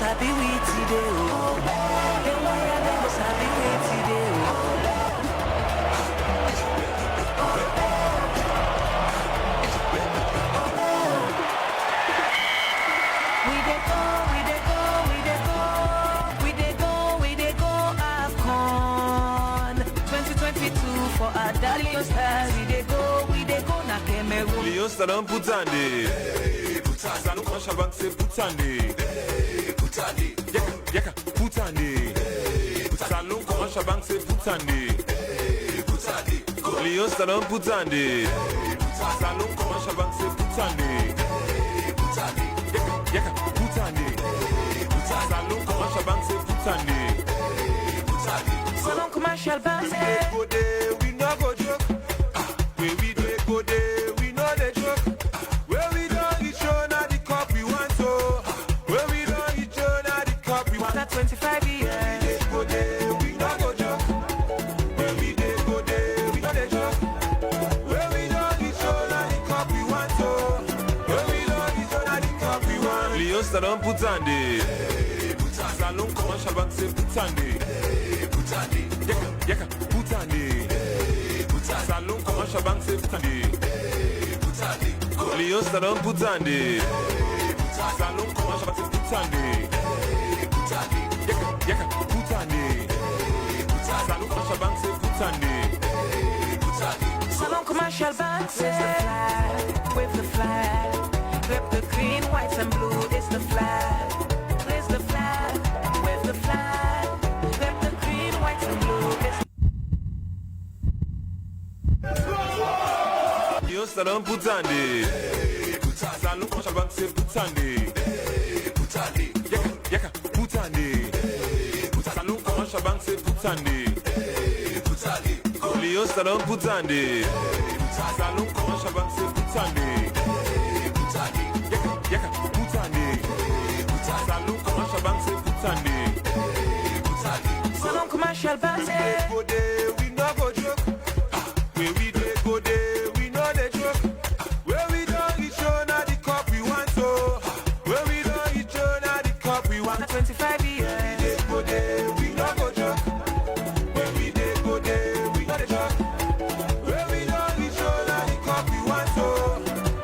happy with today. Don't worry, them was happy with today. We dey go, we dey go, we dey go, we dey go, we dey go AFCON 2022 for our darling stars. We dey go na Cameroon. Leone Salon Putande. Salon Shabank se Putande. Yaka Putande. Salon Shabank se Putande. Leone Salon Putande. Salon Shabank se Putande. Yaka Putande. Salon Shabank se Putande. Salon commercial bank. Go there, we no go joke. Where we do it, go there, we know the joke. Where we don't each other the cup we want to. Where we don't each other the cup we want. After 25 years. Go there, we no go joke. Where we dey go there, we know the joke. Where we don't each other the cup we want to. Where we don't each other the cup we want. Leone Salon Putande. Salon commercial bank se Putande. Yaka Putande. Salon commercial bank se Putande. Leone Salon Putande. Salon commercial bank se Putande. Yaka Putande. Salon commercial bank se Putande. Salon commercial bank says wave the flag, rep the green, white and blue is the flag. Raise the flag, wave the flag, rep the green, white and blue is Leone Salon Putande. Salon commercial bank se Putande. Yaka Putande. Salon commercial bank se Putande. Leone Salon Putande. Salon commercial bank se Putande. Yaka Putande. Salon commercial bank se Putande. Salon commercial bank says Go there, we no go joke. Where we dey go there, we know the joke. Where we don't each other the cup we want to. Where we don't each other the cup we want. after 25 years. Go there, we no go joke. Where we dey go there, we know the joke. Where we don't each other the cup we want to.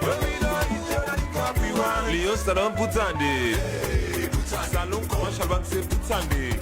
Where we don't each other the cup we want. Leone Salon Putande. Salon commercial bank se Putande.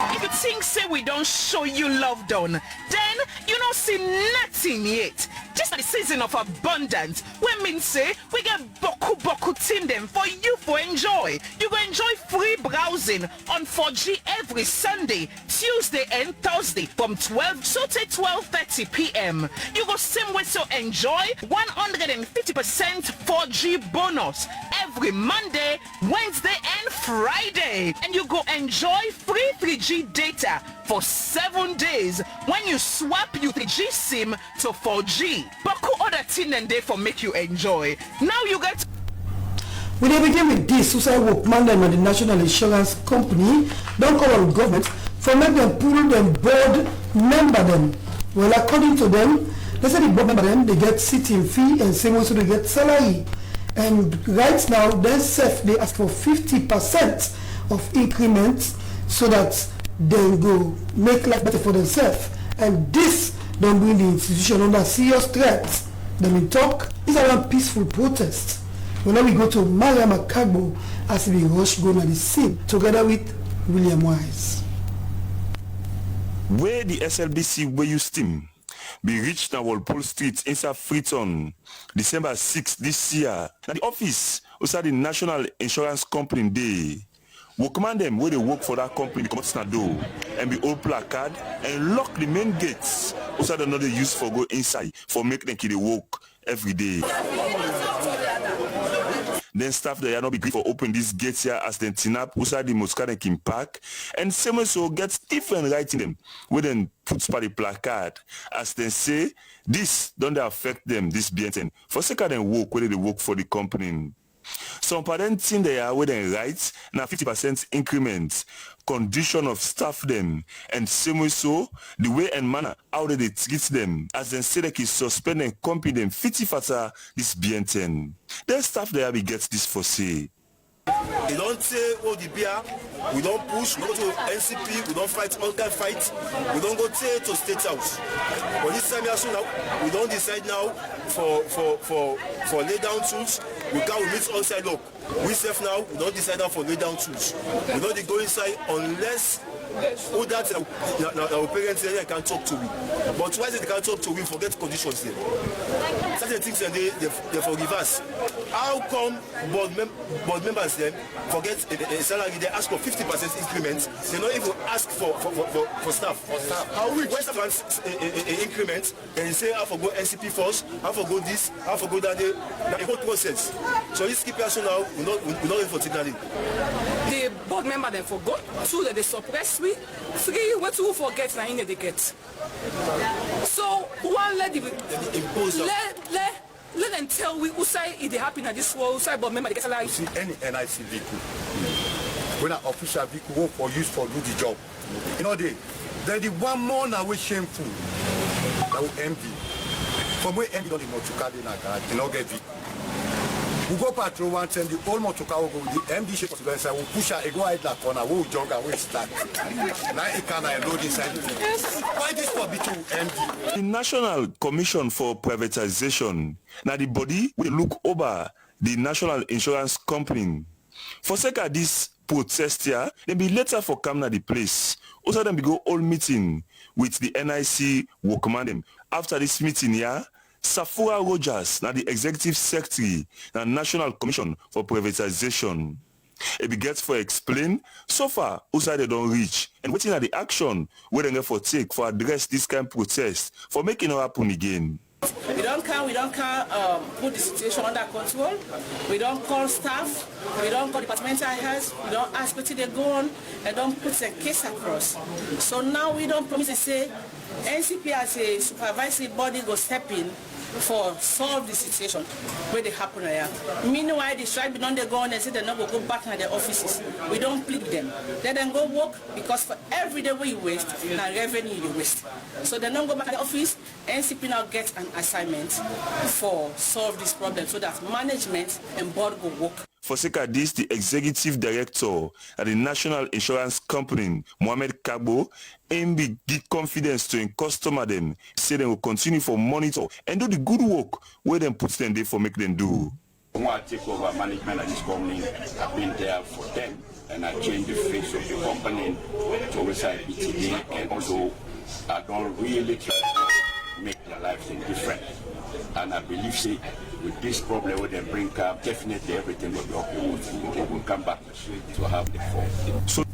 If you think say we don't show you love done, then you don't see nothing yet. Just the season of abundance, when mean say we get boku team them for you for enjoy. You go enjoy free browsing on 4G every Sunday, Tuesday and Thursday from 12 to 12:30 p.m. You go same way to enjoy 150% 4G bonus every Monday, Wednesday and Friday. And you go enjoy free 3G data for 7 days when you swap your 3G SIM to 4G. Boku other thing and day for make you enjoy. Now you get. We dey begin with this suicide work mandate and the National Insurance Company don't call on government for make them pull them board member them. Well, according to them, they say the board member them they get sitting fee and same also they get salary. And right now they ask for 50% of increments so that they go make life better for themselves. And this don't bring the institution under serious threat. Then we talk is around peaceful protest. Well, now we go to Maria Makagbo as we rush go to the scene together with William Wise. Where the SLBC where you steam be reached now Walpole Street inside Freetown, December 6 this year. Now the office outside the National Insurance Company day. We command them where they work for that company, come out door and be old placard and lock the main gates. Also another use for go inside for make them keep work every day. Then staff they are not be great for open these gates here as then tinap outside the Moscow and Kim Park and same so get different writing them where then put by the placard as they say this don't affect them this BNN for second and work where they work for the company. So Some parent thing they are with them right now 50% increment, condition of staff them, and same way so the way and manner how they treat them as they say they can suspend and company them 50 fata this BN10. Then staff there we get this for say. They don't say, oh, the beer, we don't push, we go to NCP, we don't fight, all kind fight, we don't go to State House. But this time also now, we don't decide now for lay down tools, we can't meet outside lock. We safe now, we don't decide now for lay down tools. We don't go inside unless all that our parents there can talk to me. But why they can't talk to me, forget conditions there. Certain things they forgive us. How come board members then forget a salary, they ask for 50% increment, they don't even ask for staff. How we when staff wants an increment and they say I for go NCP first, I for go this, I for go that day, the whole process. So this keep us now, we not even for signaling. The board member then forgot, two that they suppress we, three what to forget na in they get. So one let let them tell we who say if they happen at this world, who say board member they get salary. See any NIC vehicle, when an official vehicle for use for do the job, you know then the one more now we shameful that will empty. From where empty don't the motor in a garage, you know get vehicle. We go patrol one time, the old motor car will go with the MD shape of the side, we'll push her, go out that corner, we'll jog and we'll start. Now it can load inside. Why this for B2 MD? The National Commission for Privatization, now the body will look over the National Insurance Company. For sake of this protest here, they be later for come to the place. Also then we go all meeting with the NIC workman them. After this meeting here, Safura Rogers, now the Executive Secretary, the National Commission for Privatization. It begins for explain, so far, outside they don't reach, and waiting at the action where they for take for address this kind of protest, for making it happen again. We don't put the situation under control. We don't call staff. We don't call departmental heads. We don't ask what they go on and don't put a case across. So now we don't promise to say NCP as a supervisory body go step in for solve the situation where they happen here. Meanwhile, the strike don't they go on and say they're not going to go back to their offices. We don't plead them. Let them go work because for every day we waste, now revenue you waste. So they don't go back to the office. NCP now gets an assignment for solve this problem so that management and board go work. For sake of this, the Executive Director at the National Insurance Company, Mohamed Kabo, aim be give confidence to customer them, say they will continue for monitor and do the good work where them put them there for make them do. When I take over management of this company, I've been there for them and I changed the face of the company to reside BTD and also I don't really try to make their lives different. And I believe with this problem where they bring up, definitely everything will be okay. They will come back to have the form. So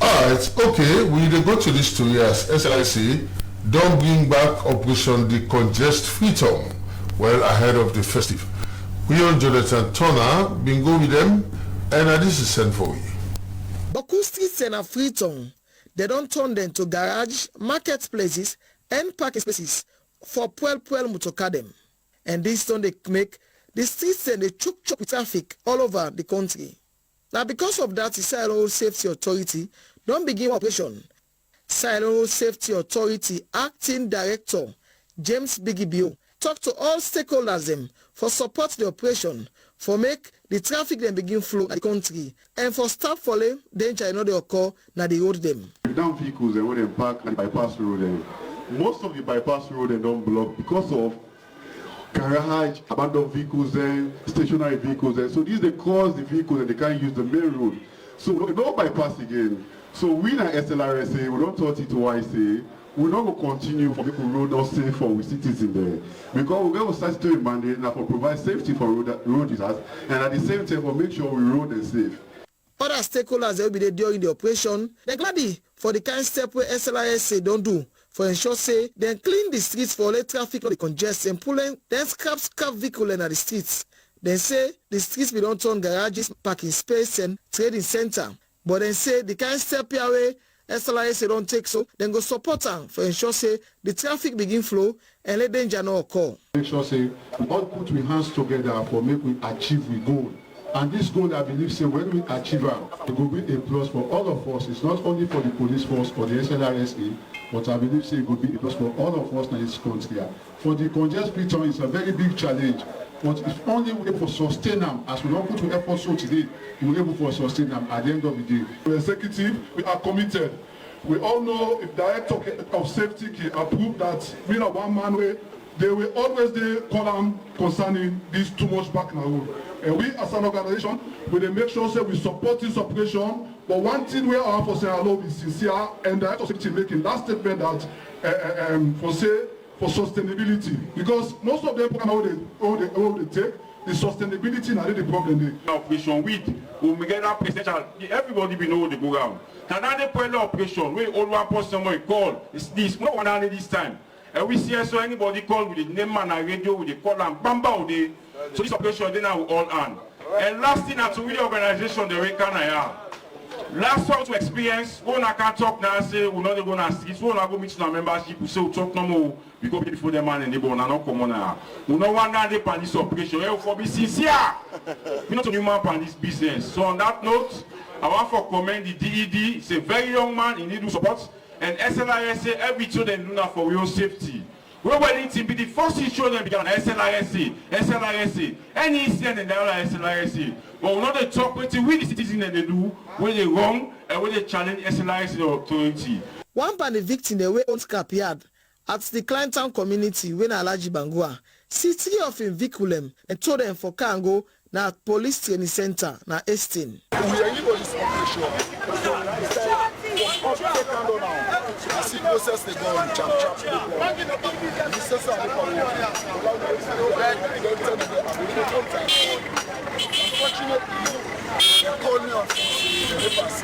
alright, okay, we go to this story as SLC don't bring back Operation Decongest Freetown well ahead of the festive. We on Jonathan Turner been go with them and this is sent for you. Boku streets and Freetown, they don't turn them to garage, marketplaces and parking spaces for Puel Mutokadem. And this don't they make the streets and the choke with traffic all over the country. Now because of that, the Silo Safety Authority don't begin operation. Silo Safety Authority Acting Director James Bigibio talk to all stakeholders them for support the operation, for make the traffic then begin flow at the country, and for stop falling danger in order occur na the road them. Down vehicles and when they park at the bypass road, most of the bypass road they don't block because of garage, abandoned vehicles and stationary vehicles and so these they cause the vehicles and they can't use the main road. So we don't bypass again. So we na SLRSA, we don't talk it to YSA, we're not going to continue for people road not safe for citizens there. Because we're going to start doing mandate now for provide safety for road users and at the same time for make sure we road is safe. Other stakeholders will be there during the operation. They're glad for the kind of step where SLRSA don't do for ensure say they clean the streets for late traffic or the congestion, pulling then scrap vehicle in the streets. Then say the streets we don't turn garages, parking space and trading center. But then say the kind of step away SLRSA don't take so, then go support them for ensure say the traffic begin flow and let danger no occur. Make sure say we all put we hands together for make we achieve we goal. And this goal, I believe, say when we achieve it will be a plus for all of us. It's not only for the police force or the SLRSA, but I believe say it will be a plus for all of us in this country. For the congested Freetown, it's a very big challenge. But if only we're able to sustain them, as we don't put to effort so today, we're able to sustain them at the end of the day. The executive, we are committed. We all know if Director of Safety can approve that we are one man way, they will always call them concerning this too much back in the road. And we as an organization, we make sure that we support this operation. But one thing we are for saying hello is sincere and Director of Safety making that statement that for sustainability, because most of them program they take the sustainability and the problem. Operation with we get that presidential. Everybody will know the go around. Now that the operation we all one person we call is this no one only this time. And we see so anybody call with the name man and radio with the call and bamba day. So this operation then now all on. And last thing to the organization the way can I have. Last one to experience, we not can talk now say we not go na streets, we not go meet na membership, we say we talk no more because before the man and the born not come on now. We no want to pan this operation. We for be sincere. We not human pan this business. So on that note, I want to commend the DED. It's a very young man, he need support. And SLRSA every children do that for your safety. We're willing to be the first children began SLRSA, any incident in the SLRSA. But we're not the talk with the citizens and they do when they wrong and when they challenge SLRSA authority. One pan the victim the way on scrap yard at the Freetown community when Alaji Bangua see 3 of him vehicle and told them for Kango na police training center na Estin. We are in this operation. I see process they go on chap. This is how they go. Unfortunately, they call me on the papers.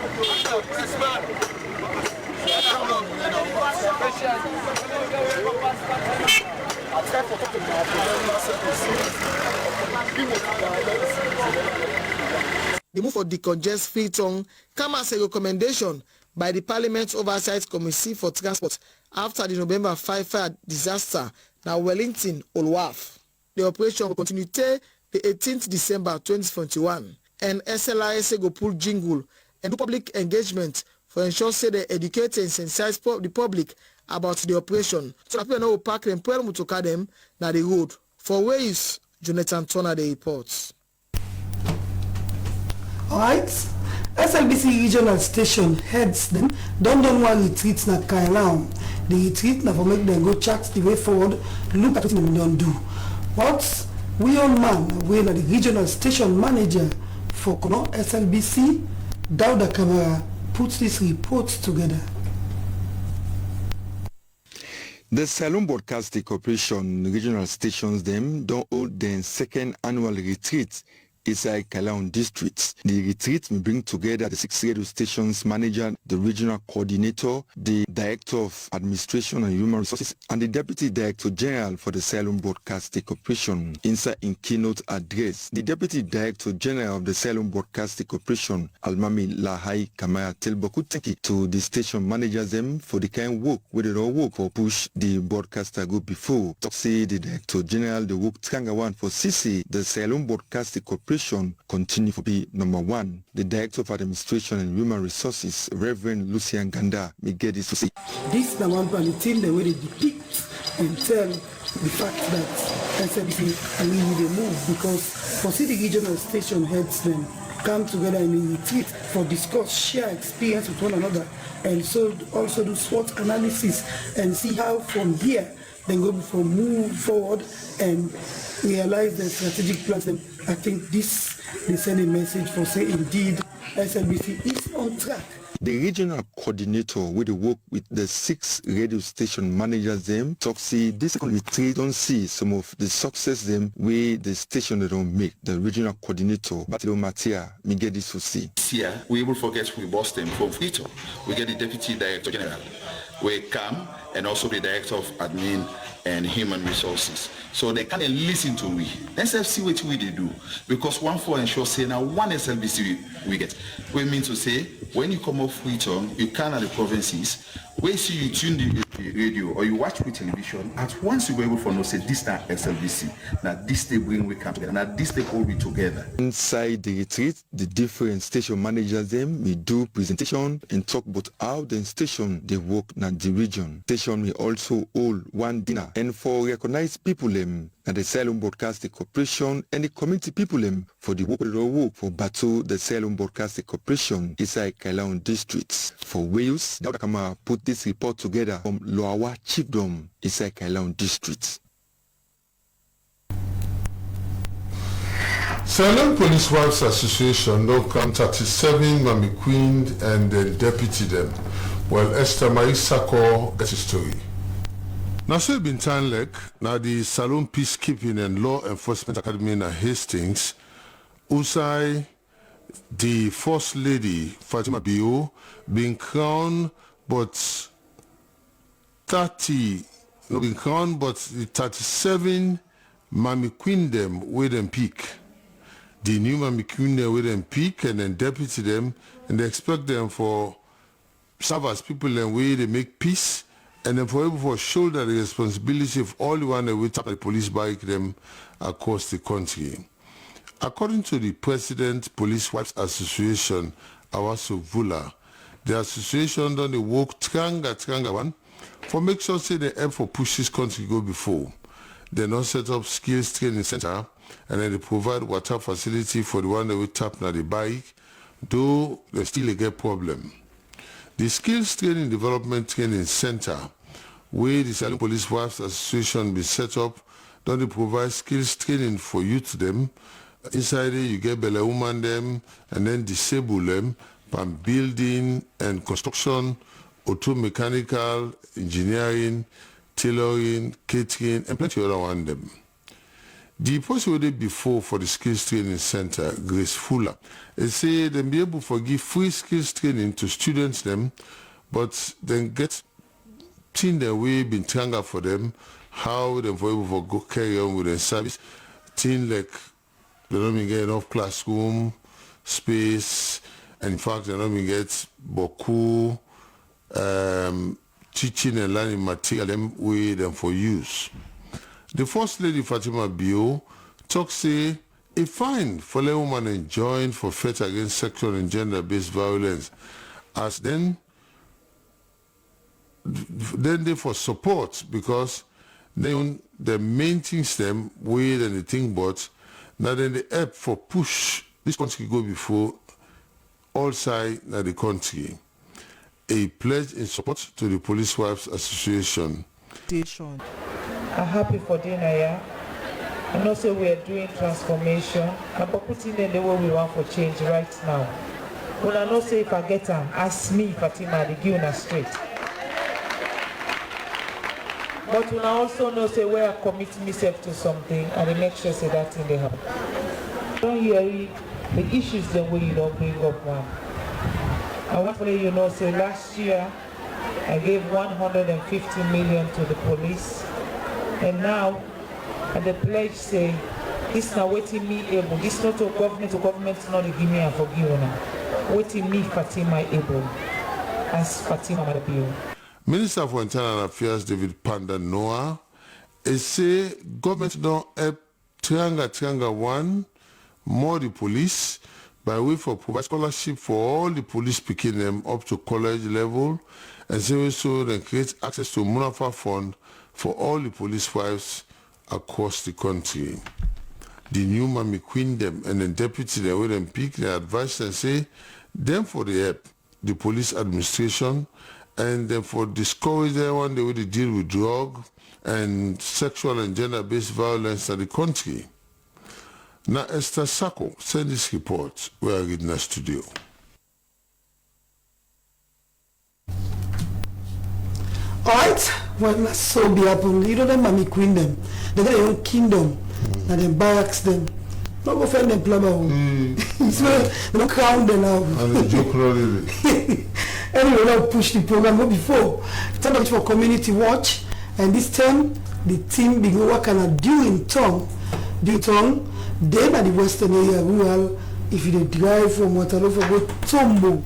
This man. Come on, I try to talk to The move for decongest Freetown come as a recommendation by the Parliament Oversight Committee for Transport after the November 5 fire disaster now Wellington Olwaf. The operation will continue till the 18th December 2021 and SLRSA go pull jingle and do public engagement for ensure say they educate and sensitize the public about the operation. So that people know park and pull mutoka them na the road. For ways, Jonathan Turner the reports. Alright, SLBC regional station heads them don't want retreat na Kailan. The retreat na for make them go chart the way forward, look at what they don't do. But we on man, we are the regional station manager for Kono SLBC, Dauda Kamara, puts this report together. The Salon Broadcasting Corporation regional stations them don't hold their second annual retreat inside Kalaon districts. The retreat will bring together the 6 radio stations manager, the regional coordinator, the director of administration and human resources, and the deputy director general for the Salon Broadcasting Corporation. Inside in keynote address, the deputy director general of the Salon Broadcasting Corporation, Almami Lahai Kamaya Telboku, thank you to the station managers them for the kind work where they all work for push the broadcaster go before. Talk say the director general the work Tranga one for CC, the Salon Broadcasting Corporation continue to be number 1. The Director of Administration and Human Resources, Reverend Lucian Ganda, may get this to say. This is the one part the team the way they depict and tell the fact that SLBC really they move because for city regional station heads them come together and retreat for discuss, share experience with one another and so also do SWOT analysis and see how from here they go for move forward and realize the strategic plans. I think this they send a message for say indeed SLBC is on track. The regional coordinator with the work with the 6 radio station managers them talk see this retreat don't see some of the success them where the station they don't make. The regional coordinator Batilo Matia me get this to see. This year we will forget we boss them from Freetown. We get the deputy director general. We come and also the Director of Admin and Human Resources. So they kind of listen to we. Let's see what we do. Because one for ensure say now one SLBC we get. We mean to say when you come off Freetown, you can at the provinces, where you see you tune the radio or you watch with television, at once you were able to know say this time SLBC. Now this day bring we come together. Now this day all we together. Inside the retreat, the different station managers them may do presentation and talk about how the station they work in the region. Station may also hold one dinner and for recognized people them and the Salon Broadcasting Corporation and the community people them for the work for battle the Salon Broadcasting Corporation inside Kailaon districts. For Wales, Kama put this report together from Loawa Chiefdom inside Kailaon districts. Salon Police Wives Association now come 37 Mami Queen and then deputy them. Well, Esther Maisako gets a story. Now, so been time like now the Salon Peacekeeping and Law Enforcement Academy in Hastings, Usai, the First Lady Fatima Bio, being crowned, but 37 Mami Queen them with them peak. The new Mami Queen them with them peak and then deputy them, and they expect them for serve as people and way they make peace. And then for able to shoulder the responsibility of all the one that will tap the police bike them across the country. According to the President Police Wives Association, Awaso Vula, the association done the work tranga one for make sure say they help for push this country go before. They now set up skills training center and then they provide water facility for the one that will tap na the bike, though they still get problem. The Skills Training Development Training Center, where the Salon Police Wives Association be set up, don't they provide skills training for youth them. Inside it, you get Bella woman them, and then disable them from building and construction, auto mechanical, engineering, tailoring, catering, and plenty other one them. The possibility before for the Skills Training Center, Grace Fuller, they say they be able to give free skills training to students them, but then get things their way been tanga for them, how they for able to go carry on with their service, things like they don't even get enough classroom space, and in fact they don't even get boku teaching and learning material them way them for use. The First Lady Fatima Bio talks say a fine for a woman enjoined for fight against sexual and gender-based violence, as then they for support because then the main things them way than the thing but now then the help for push this country go before all sides of the country. A pledge in support to the Police Wives Association. I'm happy for dinner here. And also we are doing transformation. I'm putting in the way we want for change right now. When I not say if I get them, ask me Fatima, the give us straight. But when I also know say where I commit myself to something and I make sure say that in the help. Don't hear the issues the way you don't bring up now. I want to let you know say last year I gave 150 million to the police. And now, and the pledge say, this now waiting me able. This not to government not to give me and forgive now. Waiting me Fatima able, as Fatima Mabio. Minister for Internal Affairs David Panda Noah is say government don't help Trianga one more the police by way for provide scholarship for all the police picking them up to college level and so then create access to Munafa Fund for all the police wives across the country. The new Mami Queen them and the deputy they will them pick their advice and say them for the help the police administration and then for discourage everyone they will deal with drug and sexual and gender-based violence in the country. Now Esther Sako send this report we are reading in the studio. Alright, well, that's so be happen. You know them Mami Queen them. They got their own kingdom and then barracks them. Not go find them plumber. So they don't crown them now. And they joke really. Anyway, now push the program. But before, time for community watch, and this time the team begin work on during town. Then at the western area rural. If you drive from Waterloo for go Tombo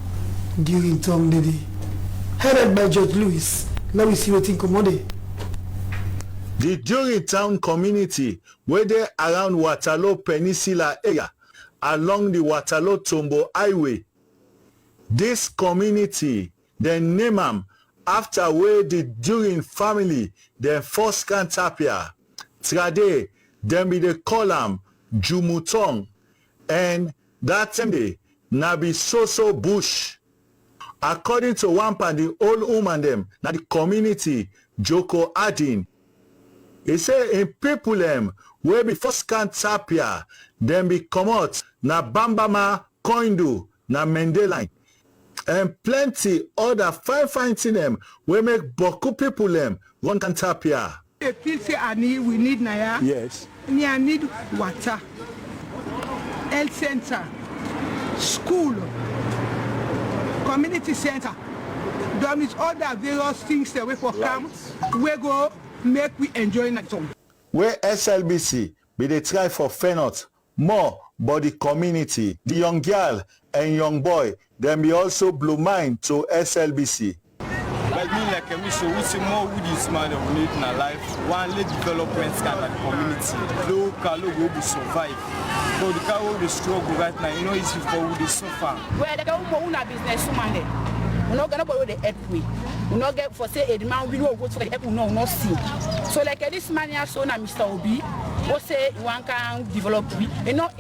during town today. Headed by George Lewis. Let me see what in commode. The during town community where they around Waterloo Peninsula area along the Waterloo Tombo Highway. This community, they name them after where the during family, their first cantapia. Trade, then be they call them Jumutong, and that same day, Nabi Soso Bush. According to one part, the old woman them, na the community, Joko Adin. He say in people them, where be first cantapia, then be come out, na Bambama, Koindu, na Mendeline. And plenty other fine thing them, we make boku people them, one cantapia. The kids say we need Naya. Yes. I need water, health center, school, community center. There is all the various things that we for camp. We go make we enjoy that song. Where SLBC be they try for Fenot more but the community, the young girl and young boy, then be also blue mind to SLBC. Like me, like we see more with this man that we need in our life. One late development kind of community. Local will survive. But the car will struggle right now. You know, it's for the suffer. Where the government business woman. We're not gonna go with the help we. We're not get for say a man we know go to the help we no not see. So like this man here so na Mr. Obi, what say one can develop we. You know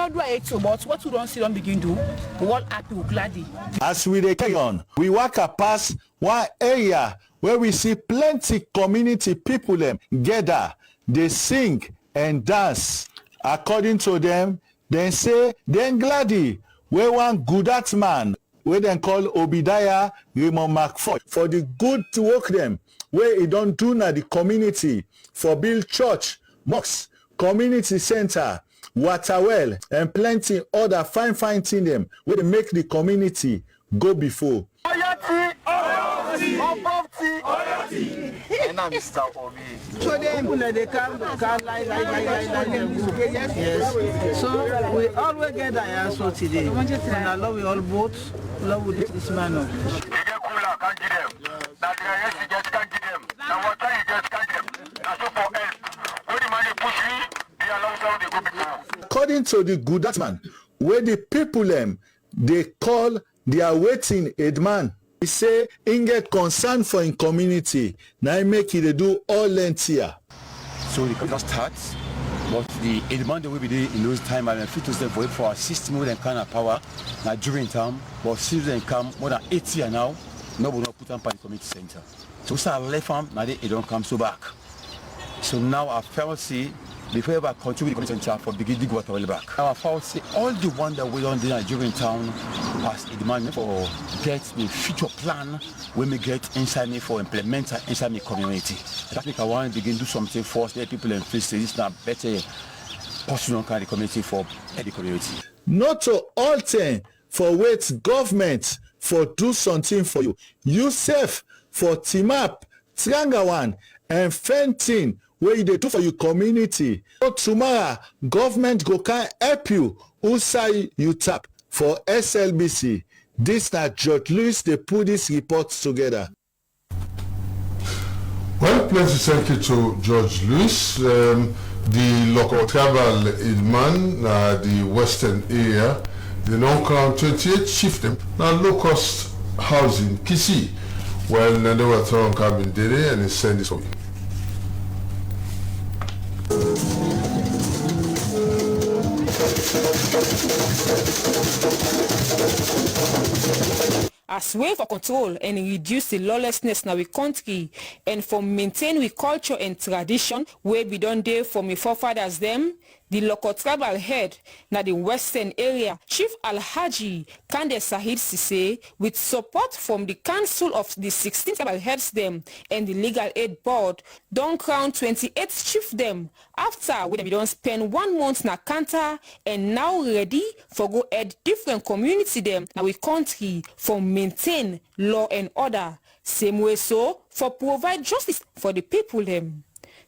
do it so but what we don't see don't begin do. We all happy gladly. As we dey carry on, we walk past one area where we see plenty community people them gather, they sing and dance. According to them, they say then gladly where one good at man where they call Obadiah Raymond McFoy for the good to work them where he don't do na the community for build church, mosque, community center, water well and plenty other fine thing them where they make the community go before. And I'm Mr. Obi. So they come like yes. So we always get the answer today. And I love we all both love with this man. According to the good man, where the people them they call their waiting aid man. He say in get concern for in community. Now make it they do all length here. So the contract starts, but the demand will be there in those time and fit to them for it for our system more than kind of power. Now during time, but since they come more than 8 years now, nobody not put them in the community center. So we start left farm, now they don't come so back. So now our family before ever contribute the community center for beginning to go back. Our family all the one that we don't do during town as a demand for get the future plan when we get inside me for implement inside my community. That make I want to begin to do something for the people in place. This now better possible kind of community for the community. Not to alter for wait government for do something for you. Yourself for team up, Trangawan and Fentin where you do for your community. So tomorrow government go can help you who say you tap for SLBC. This not George Lewis, they put this report together. Well, plenty thank you to George Lewis. The local travel in man, the western area, the non-crown 28 shift them, now low-cost housing, Kisi. Well, they were throwing cabin there and send this away. As way for control and reduce the lawlessness in our country and for maintain we culture and tradition where we don't dare from our forefathers them, The local tribal head na the western area, Chief Alhaji Kande Sahid Sise, with support from the council of the 16 tribal heads them and the legal aid board, don crown 28 chief them after we don't spend 1 month na Kanta and now ready for go head different community them na we country for maintain law and order. Same way so for provide justice for the people them.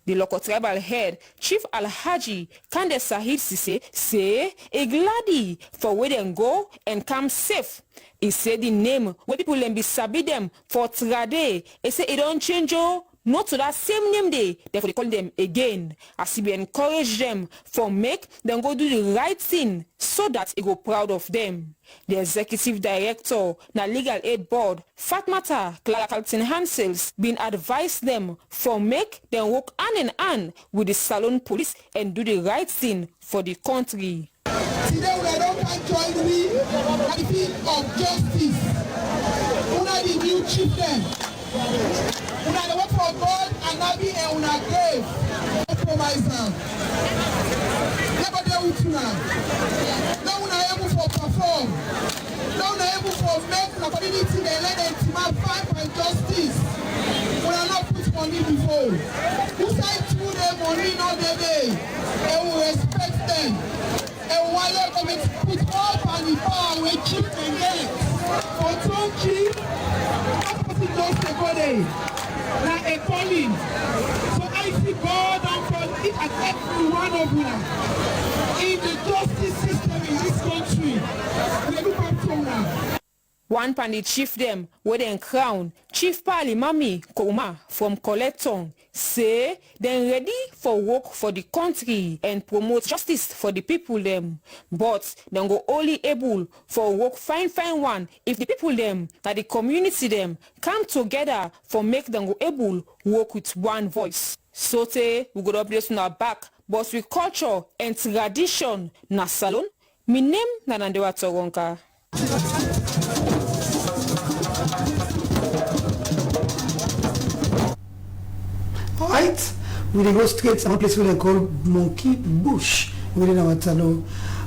The local tribal head, Chief Alhaji Kande Sahid Sise, say a glady for where them go and come safe. He said the name where people them be sabi them for trade. He say it don't change not to that same name day, therefore they call them again. As he be encourage them for make them go do the right thing so that he go proud of them. The executive director na legal aid board, Fatmata Clara Carlton Hansels, been advised them for make them work hand in hand with the Salon police and do the right thing for the country. Today we don't join me at the feet of justice. Una the new chieftain. Una the work for God and Nabi and una grave. Compromise now. Never deal with you now. Now una able for perform. Now una able for make the community they let them fight and justice. Una not put money before. Who say through the money not the day? And we respect them. And while they're going to put up on the power we keep them there. For Tonki, opposite those people now a calling. So I see God and for each and every one of you in the justice system in this country. We look up to now. One pandit chief them with them crown, Chief Pali Mami Kouma from Collecton, say they ready for work for the country and promote justice for the people them. But they go only able for work fine one if the people them, that the community them, come together for make them go able work with one voice. So we go update on our back, but with culture and tradition na Salon. My name na Nandewa Toronka. Alright, we go straight to a place where they call Monkey Bush within our Talo.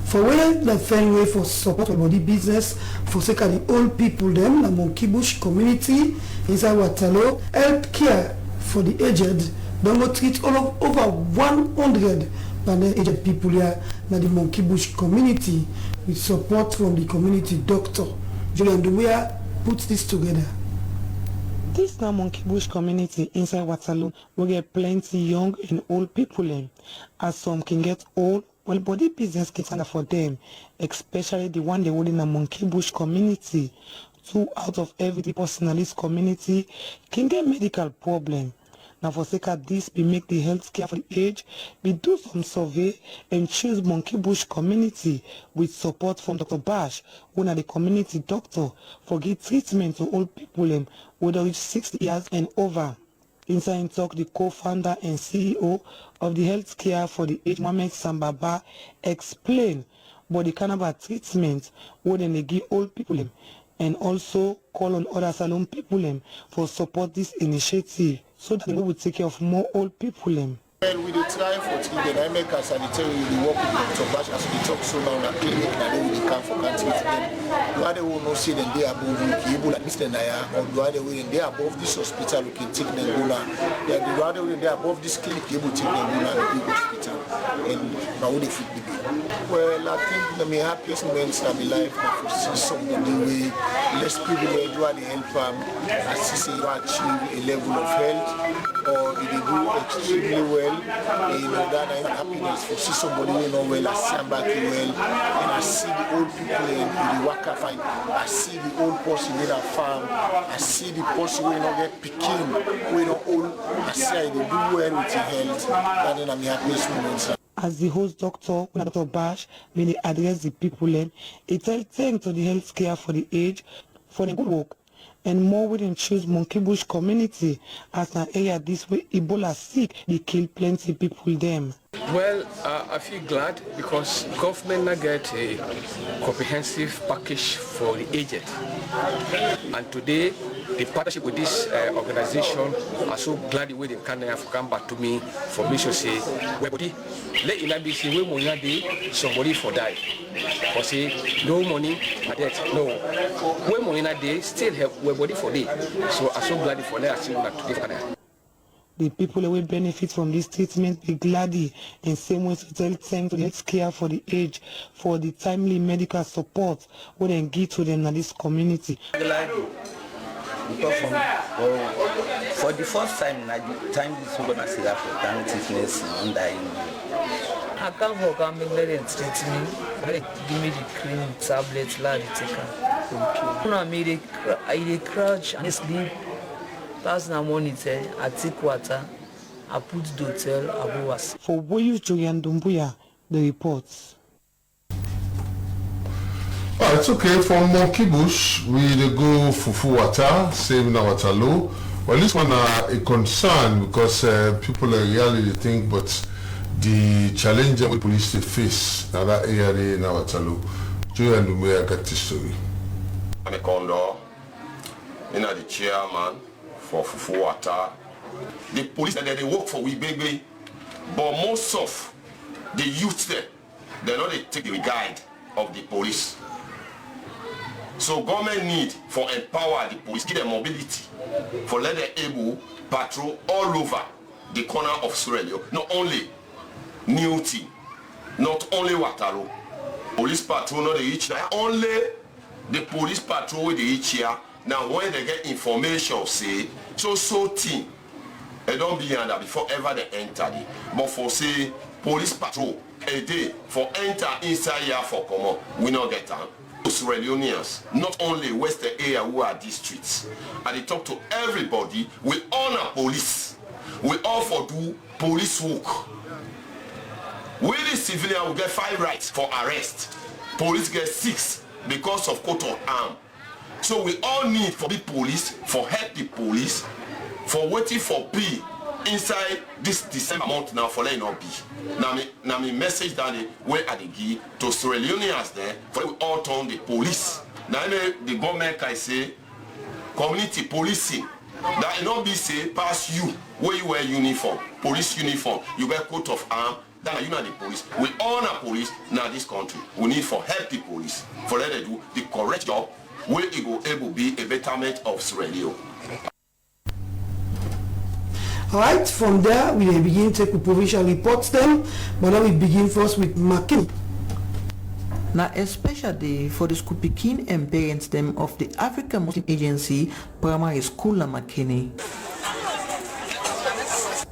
For where the find way for support for body business, for sake of the old people them, the Monkey Bush community inside Watalo, help care for the aged, don't go treat all of over 100 aged people here in the Monkey Bush community with support from the community doctor. Julian Dumia puts this together. This now Monkey Bush community inside Waterloo will get plenty young and old people as some can get old, well body business can stand for them, especially the one they hold in a Monkey Bush community. 2 out of every person in this community can get medical problem. Now for sake of this, we make the health care for the age, we do some survey and choose Monkey Bush community with support from Dr. Bash, who are the community doctor, for give treatment to old people who reach 60 years and over. Inside talk, the co-founder and CEO of the health care for the age, Mohamed Sambaba, explain about the kind of treatment where they give old people and also call on other Salon people for support this initiative, so that we will take care of more old people. Well, we try for children. I make a sanitary work with Dr. Bash as we talk so now in a clinic and we come for cancer with them. Do I will not see them there above you, able at least or do I way they above this hospital we can take them go now. They are rather when they are above this clinic, able to take them go now the big hospital and now they fit the bill. Well, I think the happiest moments in my life now to see somebody way less privileged where they help assist you achieve a level of health or if they do extremely well. That I'm happiness for see somebody who know well, I see them back well, and I see the old people in the worker fight. I see the old person in a farm. I see the person who not get picking, we not old. I see how they do well with your health. That then I'm happiest moments. As the host doctor, Dr. Bash, may address the people, he tell thanks to the health care for the age, for the good work. And more wouldn't choose Monkey Bush community as an area this way Ebola sick, they kill plenty people them. Well, I feel glad because government now get a comprehensive package for the aged. And today, the partnership with this organization, I'm so glad the way they have come back to me for me to say, somebody for die. Or say, no money, but death. No. When money in a day, still have body for day. So I'm so glad for that. The people who will benefit from this treatment be glad in same way to tell thanks to the health care for the age for the timely medical support we then give to them in this community. For the first time, the time this is going to see that for treatment undying. I can't work and make them treat me. Give me the cream, tablets, like the taker. I crouch and sleep. That's the monitor. I take water. I put the hotel. I go. For Boyus Julian Dumbuya, the reports. Oh, it's okay. From Monkey Bush, we go Fufu Water, saving our water low. Well, this one a concern because people really think, but the challenge that police face now that area in our talo. Julian Dumbuya got this story. I'm a condor, the chairman for Fufu Water. The police and they work for we baby, but most of the youth there, they know they take the guide of the police. So government need for empower the police, give them mobility, for let them able patrol all over the corner of Slrsa. Not only Newty, not only Watalo. Police patrol not each here. Only the police patrol with each here. Now when they get information, say so team, they don't be under before ever they enter it. But for say police patrol a day for enter inside here for common, we not get them. Leonians, not only Western area who are districts, and they talk to everybody. We honor police. We all for do police work. We the civilian will get 5 rights for arrest. Police get 6 because of coat of arm. So we all need for the police, for help the police, for waiting for pay inside this December month now for letting not be. Now me message that where are the give to Leonians there for we all turn the police. Now the government can say community policing. That it not be say pass you where you wear uniform, police uniform, you wear coat of arm. That you know the police. We honor police now this country. We need for help the police for let them do the correct job where it will able to be a betterment of Slrsa. Alright, from there we begin to take the provincial reports then, but then we begin first with Makin. Now a special day for the school pikin and parents them of the African Muslim Agency Primary School La Makeni.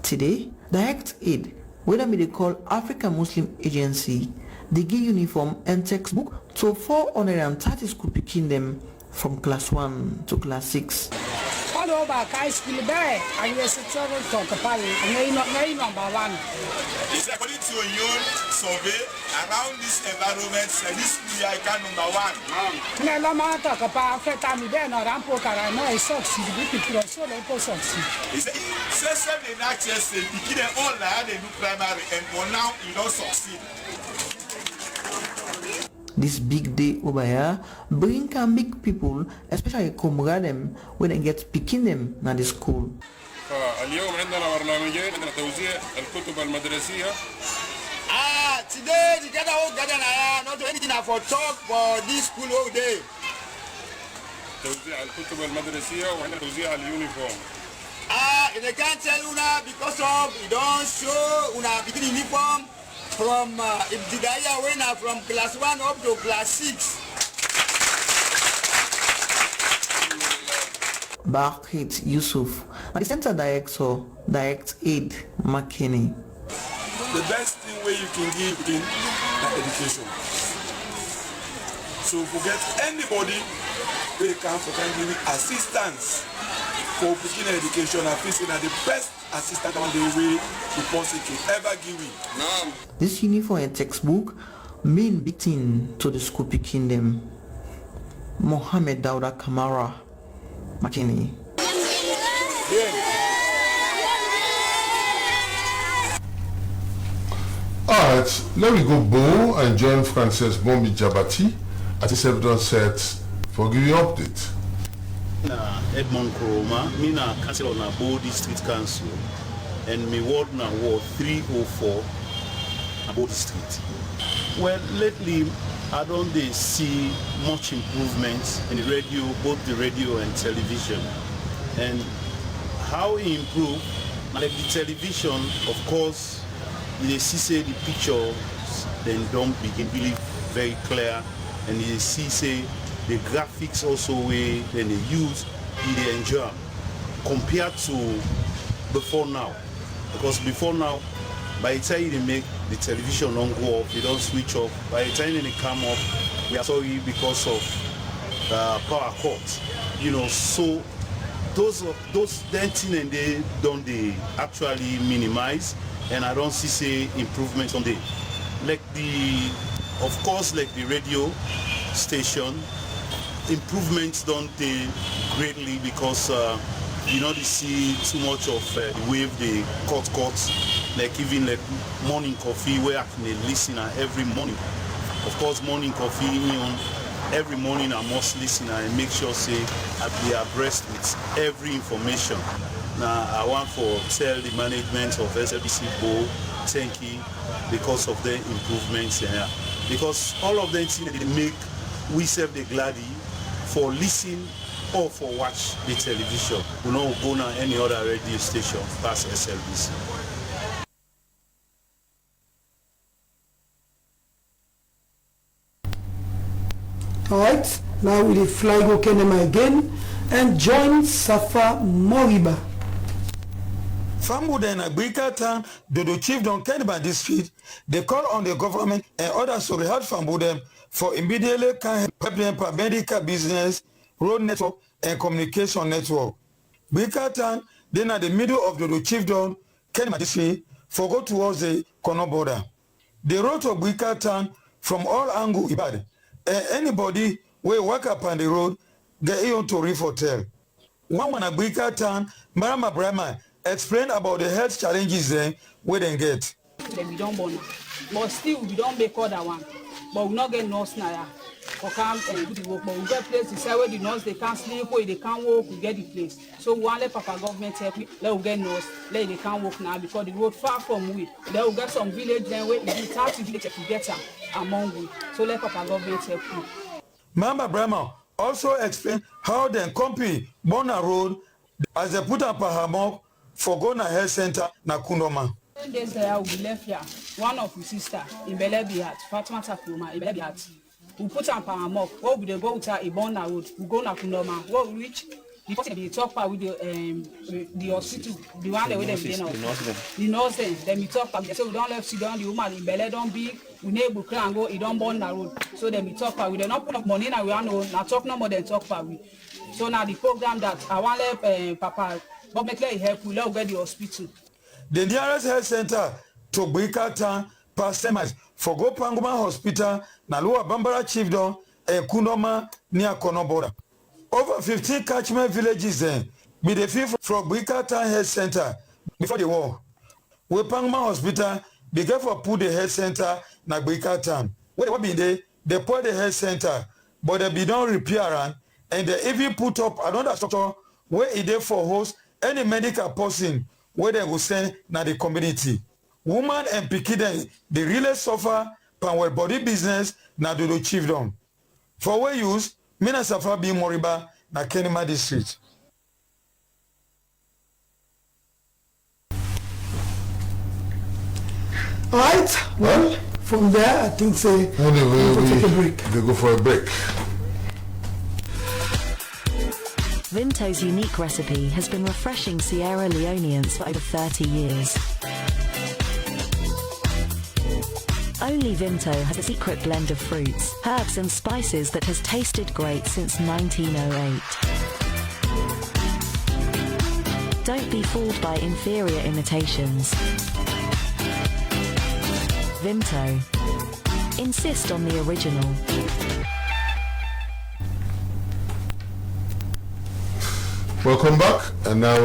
Today, Direct Aid, whether they call African Muslim Agency, they give uniform and textbook to 430 school pikin them from class 1 to class 6. Hello, back high school there. I was a travel talk about it. Number 1. It's according to your survey around this environment. This school I can number 1. Nella mata capa feta mi ben ora un po' cara no e soxi di più solo un po' soxi. Say the next year say pikin all na dey do primary and for now you don't succeed. This big day over here bring can big people, especially comrades when they get picking them in the school. اليوم عندنا برنامجين عندنا توزيع الكتب المدرسية. Today the gather all gather now not anything for talk for this school all day. توزيع الكتب المدرسية وعندنا توزيع اليونيفورم. They can't tell you now because of you don't show una beginning uniform from Ibtidaiya when from class 1 up to class 6. Barkit Yusuf, the center director, Direct Aid McKinney. The best thing where you can give in education. So forget anybody where can give assistance for beginner education. I feel that the best assistant on the way the person can ever give it. No. This uniform and textbook mean big thing to the school picking them. Mohammed Dauda Kamara McKinney. Alright, let me go Bo and join Frances Bombi Jabati at the 7th set for giving update. Edmond Koroma, me na council on Abo District Council, and me ward na ward 304 Abo District. Well, lately I don't see much improvements in the radio, both the radio and television. And how it improve, like the television, of course, you see the pictures then don't begin really very clear, and you see the graphics also way then they use, they enjoy compared to before now. Because before now, by the time they make the television don't go off, they don't switch off. By the time they come up, we are sorry because of power cuts. You know, so those things and they don't they actually minimize, and I don't see improvements on the like the of course like the radio station improvements don't they greatly because you know they see too much of the wave the cuts like even like morning coffee where I can listen every morning. Of course morning coffee, you know, every morning I must listen and make sure say I be abreast with every information. Now I want to tell the management of SLBC Bowl thank you because of the improvements here. Because all of them they make we serve the gladdy for listen or for watch the television. We don't go on any other radio station past SLBC. Alright, now we fly go Kenema again and join Safa Moriba. From Wooden Agrika Town, the chief Don Kenema district, they call on the government and others to help from Wooden for immediately can help them for medical business, road network, and communication network. Agrika Town, then at the middle of the chief Don Kenema district, for go towards the Kono border. The road to Agrika Town from all angles Ibad. Anybody will walk up on the road, get on to Reef Hotel. One man Agrika Town, Marama Brahma, explain about the health challenges then we then get. We don't born, but still we don't make other one. But we not get nurse now. For come and do the work, but we get place to say where the nurse they can't sleep, where they can't walk, we get the place. So we want let Papa government help me, let we get nurse, let they can't walk now because the road far from we. Then we get some village then where it's hard to village to get them among we. So let Papa government help you. Mama Brahma also explain how the company Bona Road as they put up a hammock for Gona Health Center na Kundoma. 10 days there we left here. One of his sister in Belebiat, Fatima Takuma in Belebiat. We put up a hammock. What we they go to Ibona Road? We go na Kundoma. What we reach? The person they talk about with the hospital, the one that we them the nurse then we talk about. So we don't left sit down the woman in Bele don't be. We need to cry and go. It don't burn the road. So then we talk about. We don't put up money now. We don't know. Now talk no more than talk about we. So now the program that I want let Papa. But make it help we let get the hospital. The nearest health center to Agrika Town past 10 miles for go Pangoma Hospital, na Lower Bambara Chiefdom, and Kundoma near Kono border. Over 15 catchment villages then be the fee from Agrika Town Health Center before the war. We Pangoma Hospital began for put the health center na Agrika Town. What be they put the health center, but they be done repair and they even put up another structure where it there for host any medical person where they will send na the community. Woman and pikin they really suffer from well body business na do the chiefdom. For where use, Mina Safa be Moriba na Kenema district. Alright, well, from there I think say anyway, take a break. They go for a break. Vinto's unique recipe has been refreshing Sierra Leoneans for over 30 years. Only Vinto has a secret blend of fruits, herbs and spices that has tasted great since 1908. Don't be fooled by inferior imitations. Vinto. Insist on the original. Welcome back, and now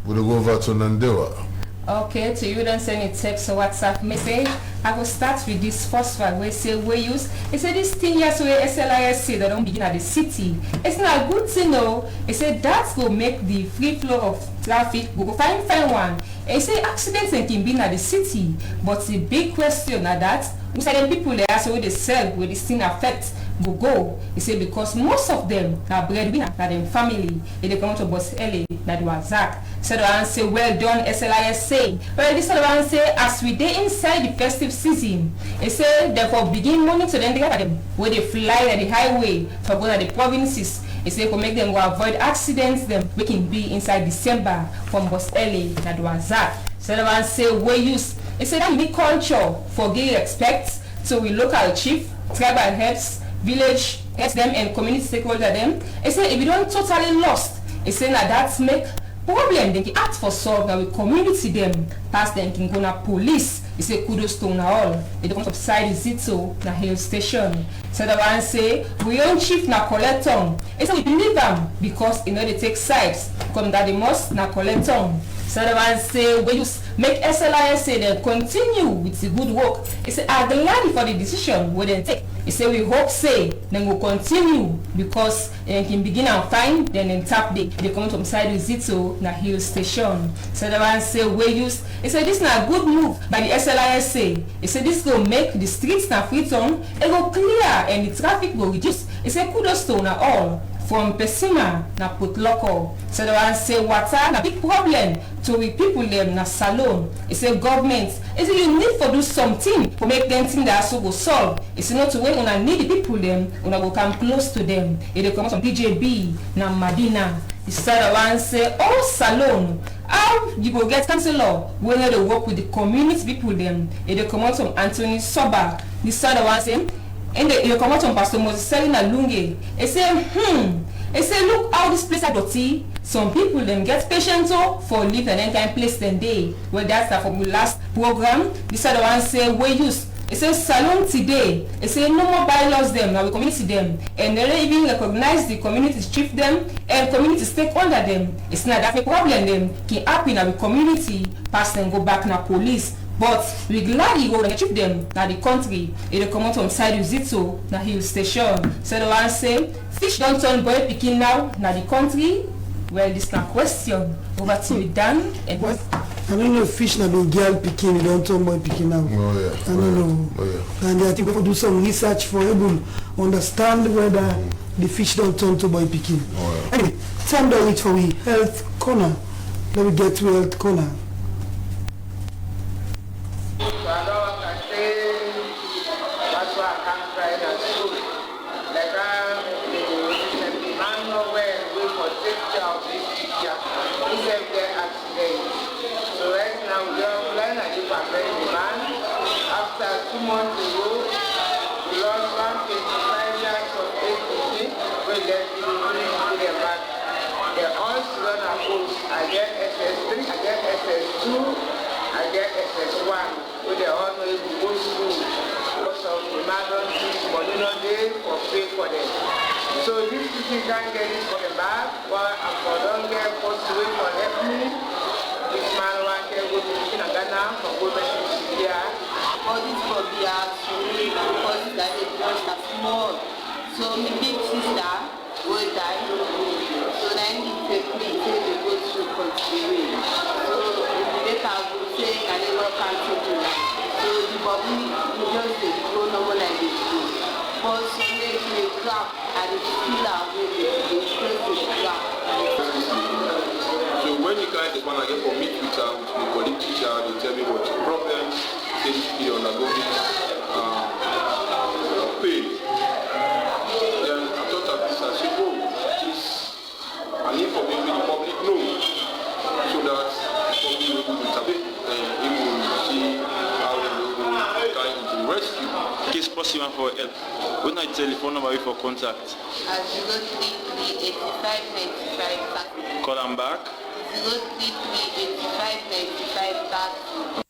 we'll go over to Nandewa. Okay, to you don't send a text or WhatsApp message. I will start with this first one where say we use. It said this thing yes where SLRSA they don't begin at the city. It's not a good thing though. It said that will make the free flow of traffic go find one. It say accidents can be at the city, but the big question are that we say the people there so they sell where this thing affect go. He say because most of them are breadwinner, that them family, if they come to Boss LA, that was Zach. So the one say well done SLRSA. But this other one say as we dey inside the festive season, he say therefore begin money to them together them where they fly at the highway for going to the provinces. He say to make them go avoid accidents them we can be inside December from Boss LA, that was Zach. So the one say we use. He say that be culture for give respect to we local chief, tribal heads, village heads them and community stakeholder them. He say if you don't totally lost, he say that that's make problem they can ask for solve now with community them pass them can go na police. He say kudos to na all. They don't subside Zito na hill station. So the one say we own chief na collect on. He say we believe them because you know they take sides. Come that they must na collect on. So the one say we use make SLRSA then continue with the good work. He say I'm glad for the decision we then take. He say we hope say then will continue because they can begin and find then in tap day they come from side Zito na hill station. So the one say we use. He say this na good move by the SLRSA. He say this will make the streets na Freetown it go clear and the traffic will reduce. He say kudos to na all. From Pesima na put local. So the one say water na big problem to we people them na salon. It say government. It say you need for do something to make them think that so go solve. It's not to when una need the people them, una go come close to them. It they come from PJB na Madina. The other one say all salon. How you go get councillor when they work with the community people them. It they come out from Anthony Soba. The other one say and you come out from Pastor Moses selling a lunge. They say, They say, look how this place are dirty. Some people then get patients for live and then kind place then day. Well, that's from the last program. This other one say we use. It says salon today. It say no more bylaws them. Now we community them, and they don't even recognize the community chief them and community stake under them. It's not that a problem them can happen in our community. Pass and go back na police. But we gladly go and keep them na the country. It come out from side Zito na hill station. So the one say fish don't turn boy picking now na the country. Well, this na question. Over to be done. And what? I don't know if fish na been girl picking, don't turn boy picking now. Oh yeah. I don't know. Oh yeah. And I think we have to do some research for able understand whether the fish don't turn to boy picking. Oh yeah. Anyway, time to wait for we health corner. Let me get to health corner. After 2 months ago, we lost 125 years of APC, we get the back. They're all run a post. I get SS3, I get SS2, I get SS1, with the all know to go school. Because of emergency, money not there for pay for them. So these people can't get this for the back, while I don't get post away for help me. This man wanted to go to Ghana for government to Syria. All these phobias, because that they just are small. So my big sister will die. So then he take me, say they go to continue. So they can say that they will continue. So the body just they go normal like this. But Sunday they clap and they feel away, they stress the clap. So when you guys want to get for meet with the colleague teacher, they tell me what's the problem, they undergo pain. Then I thought of this and said, oh, I need for maybe the public know, so that the public will be able to see how they will try to rescue. In case possible for help, when I telephone number for contact. 0338595. Call them back. 0338595.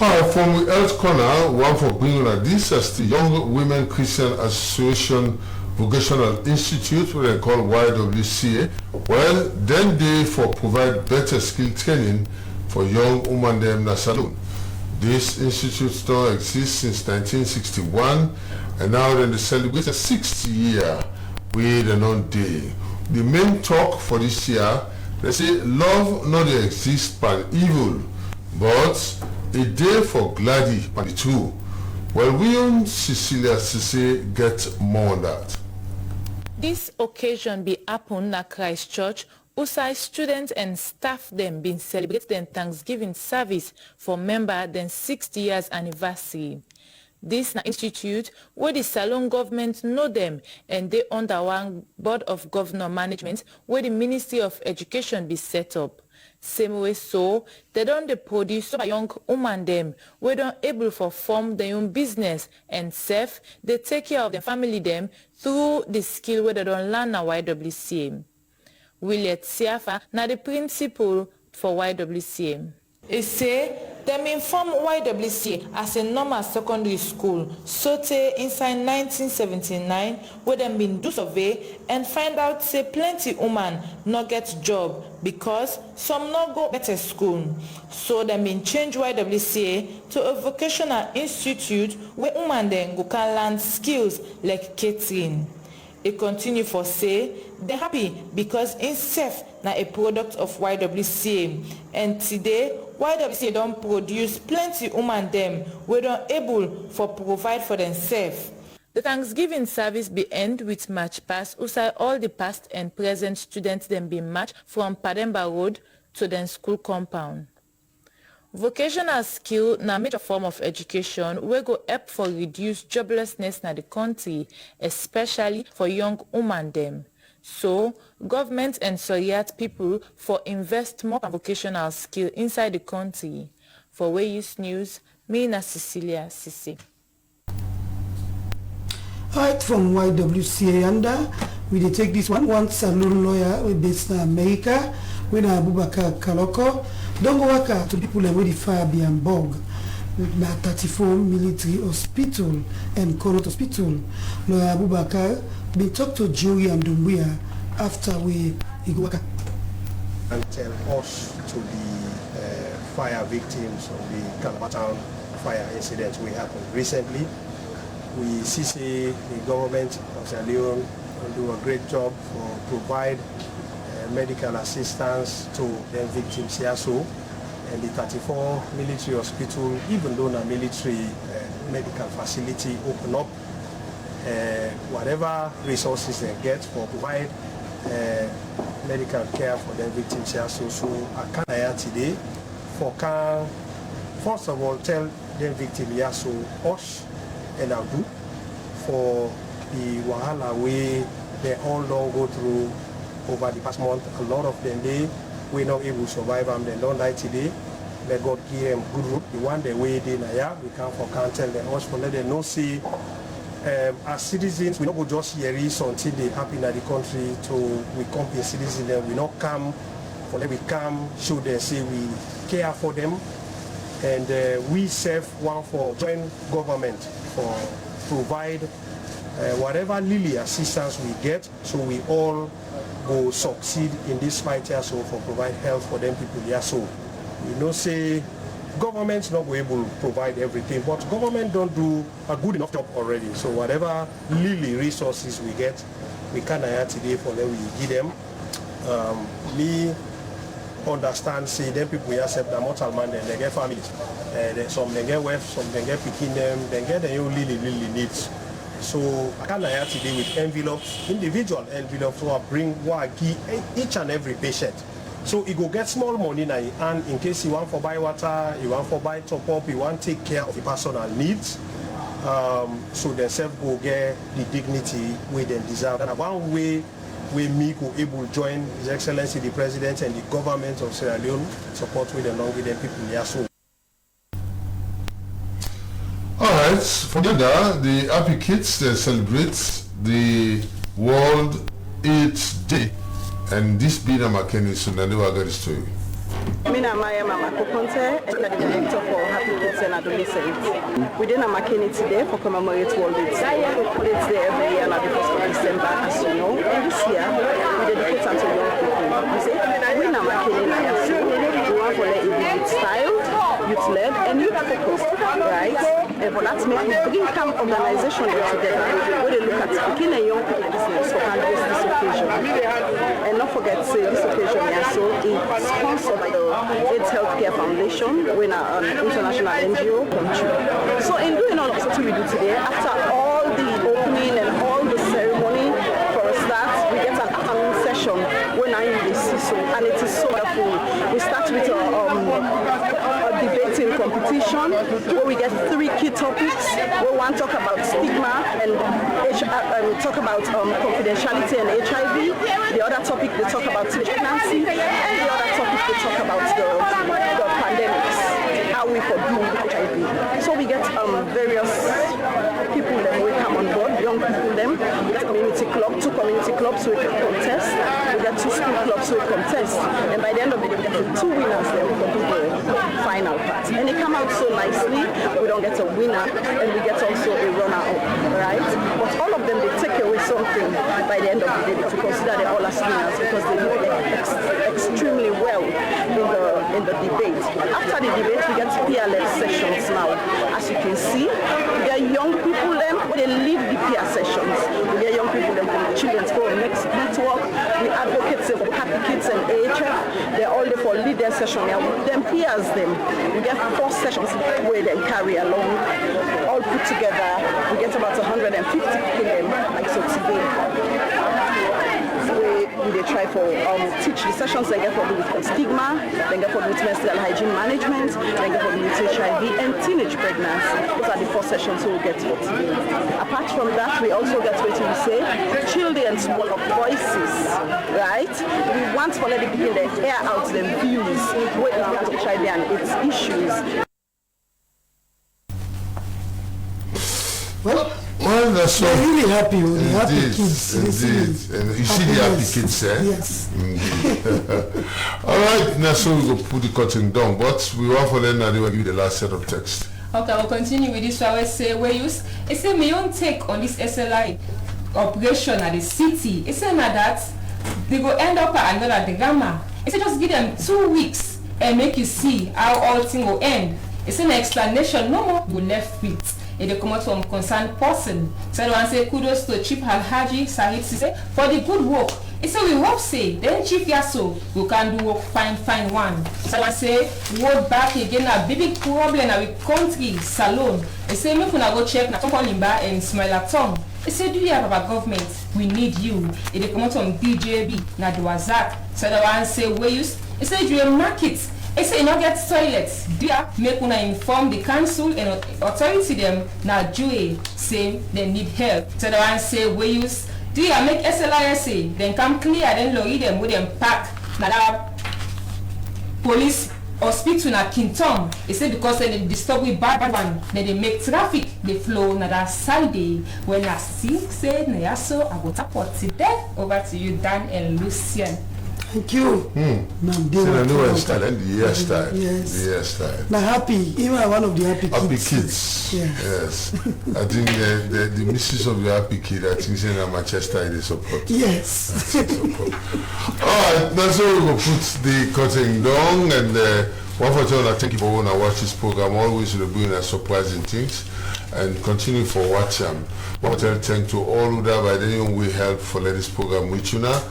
Alright, from the Health Corner, one for bringing like this as the Young Women Christian Association Vocational Institute, what they call YWCA, well, then they for provide better skill training for young women them na saloon. This institute still exists since 1961, and now then they celebrate a 60th year with an on day. The main talk for this year, they say love not exist by evil, but a day for gladdy by the true. Well, we on Cecilia Cisse get more on that. This occasion be happen at Christchurch, usai students and staff them been celebrate their Thanksgiving service for member their 60 years anniversary. This na institute where the Salon government know them and they under one board of governor management where the Ministry of Education be set up. Same way so, they don't produce some young woman them where don't able for form their own business and self, they take care of their family them through the skill where they don't learn na YWCA. William Siafa na the principal for YWCA. He say them inform YWCA as a normal secondary school sote inside 1979 where them been do survey and find out say plenty woman not get job because some not go better school. So them been change YWCA to a vocational institute where woman then go can learn skills like catering. It continue for say they're happy because INSEF na a product of YWCA and today YWCA don't produce plenty women them we don't able for provide for themselves. The Thanksgiving service be end with match pass usai all the past and present students then be matched from Pademba Road to the school compound. Vocational skill na major form of education wey go help for reduce joblessness na the country, especially for young women them. So, government and Soriat people for invest more vocational skill inside the country. For Wayus News, me na Cecilia Cisse. Right from YWCA under, we dey take this one saloon lawyer we based in America, we na Abubakar Kaloko. Don't go work to people like the fire being bog. Na 34 military hospital and Connaught hospital. Lawyer Abubakar been talk to Jury and Dumbuya after we go work. And tell us to the fire victims of the Calabar Town fire incident we happened recently. We see the government of Sierra Leone do a great job for provide medical assistance to the victims here so, and the 34 military hospital, even though a military medical facility open up, whatever resources they get for provide medical care for the victims here so I can today for can first of all tell the victim here so us and I'll do for the wahala way they all don't go through over the past month. A lot of them they were not able to survive and they don't die today. May God give them good road. The one they way they now we can't tell them us for let them know see as citizens we not go just hear it until they happen in the country to we come be citizens then we not come for them we come show them say we care for them and we serve one for joint government for provide whatever lily assistance we get so we all go succeed in this fight here so for provide help for them people here so we know say government's not able to provide everything but government don't do a good enough job already so whatever lily resources we get we can hire today for them we give them me understand say them people we accept the mortal man then they get families some they get wife some they get picking them then get their own really needs. So I can hire today with envelopes, individual envelopes, so I bring what I give each and every patient. So he go get small money now and in case you want for buy water, you want for buy top up, you want to take care of the personal needs. So they self go get the dignity where they deserve. And one way we me go able to join His Excellency the President and the government of Sierra Leone support with the long with them people here. So alright, for the Happy Kids they celebrate the World AIDS Day and this being a McKinney so now they will get the story. Mama Kokonte, the director for Happy Kids and Adolescents. We did a McKinney today for commemorate World AIDS Day. It's there every year on the 1st of December, as you know. And this year, we dedicate it to young people. You see, we are McKinney, we want to let it be youth style, youth-led, and youth-focused, right? And for that, we bring camp organization together where they look at picking a young people business for this occasion. And not forget, this occasion, so it's sponsored by the AIDS Healthcare Foundation, we're an international NGO country. So in doing all of what we do today, after all the opening and all the ceremony, for a start, we get an afternoon session when I'm in the CISO, and it is so wonderful. We start with a debating competition where we get 3 key topics. We want to talk about stigma and talk about confidentiality and HIV. The other topic they talk about pregnancy, and the other topic they talk about the pandemics, how we do HIV. So we get various people that will come on board, young people them. We get community club, 2 community clubs we can contest. We get 2 school clubs we contest. And by the end of the day, we get 2 winners then we can do the final part. And it come out so nicely. We don't get a winner and we get also a runner-up, right? But all of them, they take away something by the end of the day to consider they all as winners because they do extremely well in the debate. After the debate, we get peer-led sessions now. As you can see, we get young people them, they lead the peer sessions. We get young people them from the children's home network. We advocate for Happy Kids and AHF. They're all there for lead their session. Them peers them. We get 4 sessions where they carry along, all put together. We get about 150 people them, like so today. They try for teach the sessions they get for with stigma, they get for with menstrual hygiene management, they get for with HIV and teenage pregnancy. Those are the 4 sessions we'll get for today. Apart from that, we also get what we say, children's voices, right? We want to let the people air out their views with HIV and its issues. Well, that's so. They're really happy with the happy kids. Indeed. And you see the happy kids, eh? Yes. All right, now so we go put the curtain down, but we want for them now, they will give you the last set of text. Okay, we'll continue with this. So I will say, we use, it's a my own take on this SLI operation at the city. It's not that they go end up at another drama. It's just give them 2 weeks and make you see how all things will end. It's an explanation, no more go left feet. And they come out from concerned person. So I want to say kudos to Chief Alhaji Sahib Sise for the good work. He said we hope say then Chief Yaso we can do work fine one. So I want to say word back again a big problem in our country salon. He said make una go check na Limba and Smile at Tom. He said do you have our government? We need you. And they come out from DJB na Duazak. So I want to say we use. He said you market. I say not get toilets. Dear, make una inform the council and authority them now Jue say they need help. So the one say we use dear make SLISA then come clear then lorry them with them pack now that police hospital na Kintom. They say because they disturb with bad one then they make traffic they flow na that side when I see say na so I go tap today over to you Dan and Lucian. Thank you. So the new hairstyle and the hairstyle. Yes. The hairstyle. Now happy, even one of the happy kids. Happy kids. Yeah. Yes. I think the missus of your happy kid, I think saying that Manchester is support. Yes. Alright, that's how we will put the curtain down and one for time, thank you for wanting to watch this program. Always we're doing surprising things and continue for watching. One for thank to all who that by then we help for this program with you now.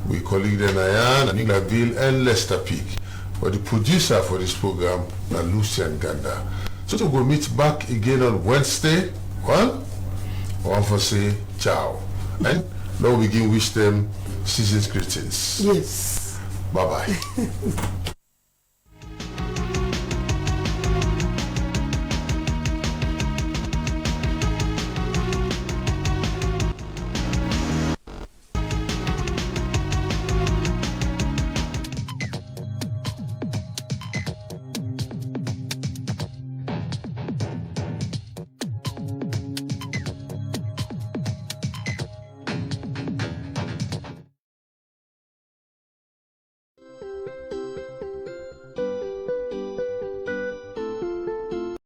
We colleague Nayan, Niglaville and Lester Peak. But the producer for this program, Lucian Ganda. So to go meet back again on Wednesday. Well, one for say ciao. And now we begin wish them season's greetings. Yes. Bye-bye.